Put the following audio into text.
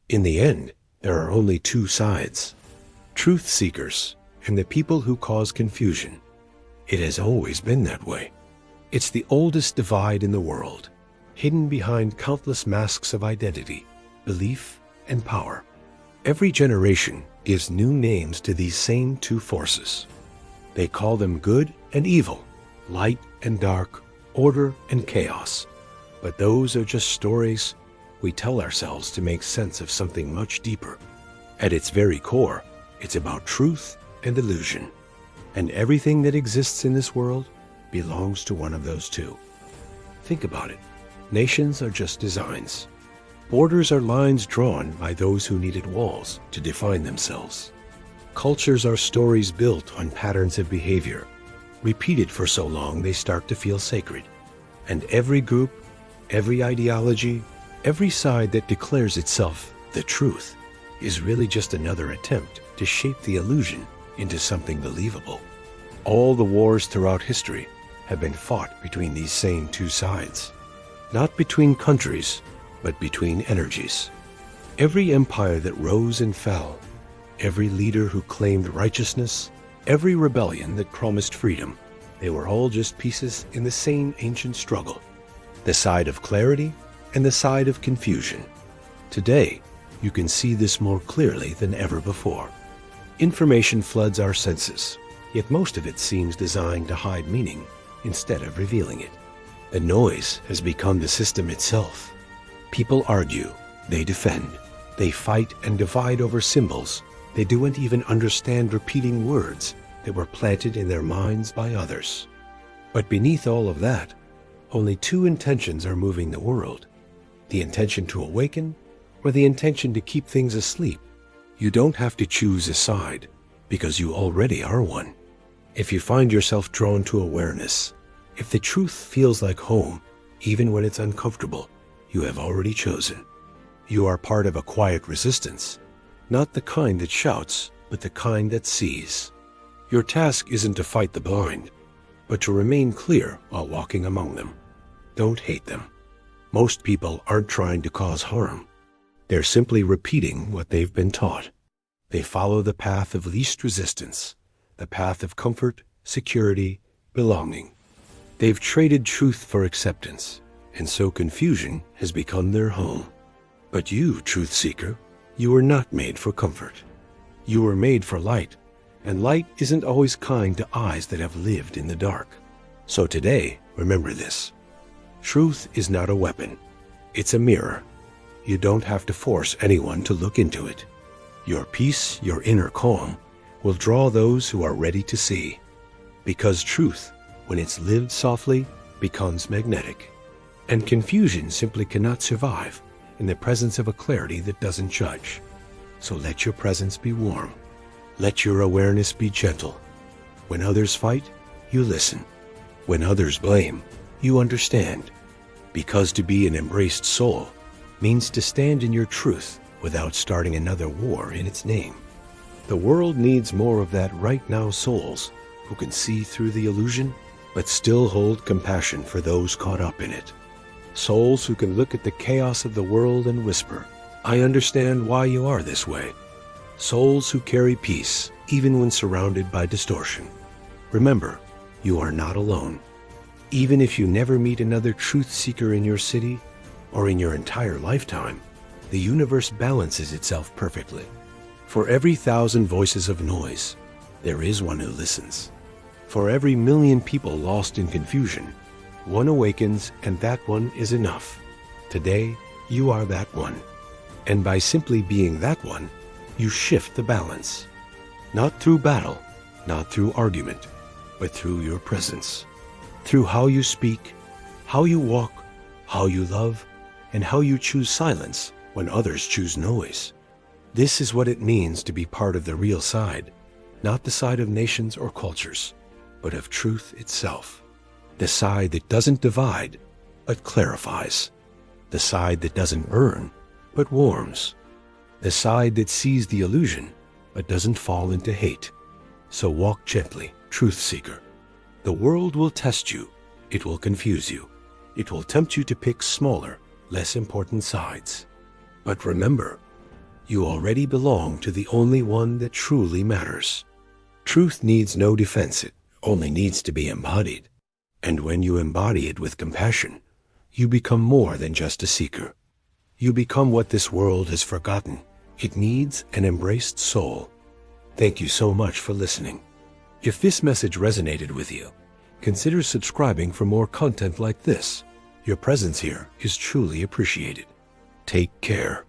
In the end, there are only two sides: truth seekers and the people who cause confusion. It has always been that way. It's the oldest divide in the world, hidden behind countless masks of identity, belief, and power. Every generation gives new names to these same two forces. They call them good and evil, light and dark, order and chaos. But those are just stories we tell ourselves to make sense of something much deeper. At its very core, it's about truth and illusion. And everything that exists in this world belongs to one of those two. Think about it. Nations are just designs. Borders are lines drawn by those who needed walls to define themselves. Cultures are stories built on patterns of behavior, repeated for so long they start to feel sacred. And every group, every ideology, every side that declares itself the truth is really just another attempt to shape the illusion into something believable. All the wars throughout history have been fought between these same two sides. Not between countries, but between energies. Every empire that rose and fell, every leader who claimed righteousness, every rebellion that promised freedom, they were all just pieces in the same ancient struggle. The side of clarity and the side of confusion. Today, you can see this more clearly than ever before. Information floods our senses, yet most of it seems designed to hide meaning instead of revealing it. The noise has become the system itself. People argue, they defend, they fight and divide over symbols. They don't even understand repeating words that were planted in their minds by others. But beneath all of that, only two intentions are moving the world: the intention to awaken or the intention to keep things asleep. You don't have to choose a side, because you already are one. If you find yourself drawn to awareness, if the truth feels like home, even when it's uncomfortable, you have already chosen. You are part of a quiet resistance, not the kind that shouts, but the kind that sees. Your task isn't to fight the blind, but to remain clear while walking among them. Don't hate them. Most people aren't trying to cause harm. They're simply repeating what they've been taught. They follow the path of least resistance, the path of comfort, security, belonging. They've traded truth for acceptance, and so confusion has become their home. But you, truth seeker, you were not made for comfort. You were made for light, and light isn't always kind to eyes that have lived in the dark. So today, remember this. Truth is not a weapon. It's a mirror. You don't have to force anyone to look into it. Your peace, your inner calm, will draw those who are ready to see. Because truth, when it's lived softly, becomes magnetic. And confusion simply cannot survive in the presence of a clarity that doesn't judge. So let your presence be warm. Let your awareness be gentle. When others fight, you listen. When others blame, you understand. Because to be an embraced soul means to stand in your truth without starting another war in its name. The world needs more of that right now souls who can see through the illusion but still hold compassion for those caught up in it. Souls who can look at the chaos of the world and whisper, "I understand why you are this way." Souls who carry peace even when surrounded by distortion. Remember, you are not alone. Even if you never meet another truth seeker in your city or in your entire lifetime, the universe balances itself perfectly. For every 1,000 voices of noise, there is one who listens. For every million people lost in confusion, one awakens, and that one is enough. Today, you are that one. And by simply being that one, you shift the balance. Not through battle, not through argument, but through your presence. Through how you speak, how you walk, how you love, and how you choose silence when others choose noise. This is what it means to be part of the real side, not the side of nations or cultures, but of truth itself. The side that doesn't divide, but clarifies. The side that doesn't burn, but warms. The side that sees the illusion, but doesn't fall into hate. So walk gently, truth seeker. The world will test you. It will confuse you. It will tempt you to pick smaller, less important sides. But remember, You already belong to the only one that truly matters. Truth needs no defense, it only needs to be embodied. And when you embody it with compassion, you become more than just a seeker. You become what this world has forgotten. It needs an embraced soul. Thank you so much for listening. If this message resonated with you, consider subscribing for more content like this. Your presence here is truly appreciated. Take care.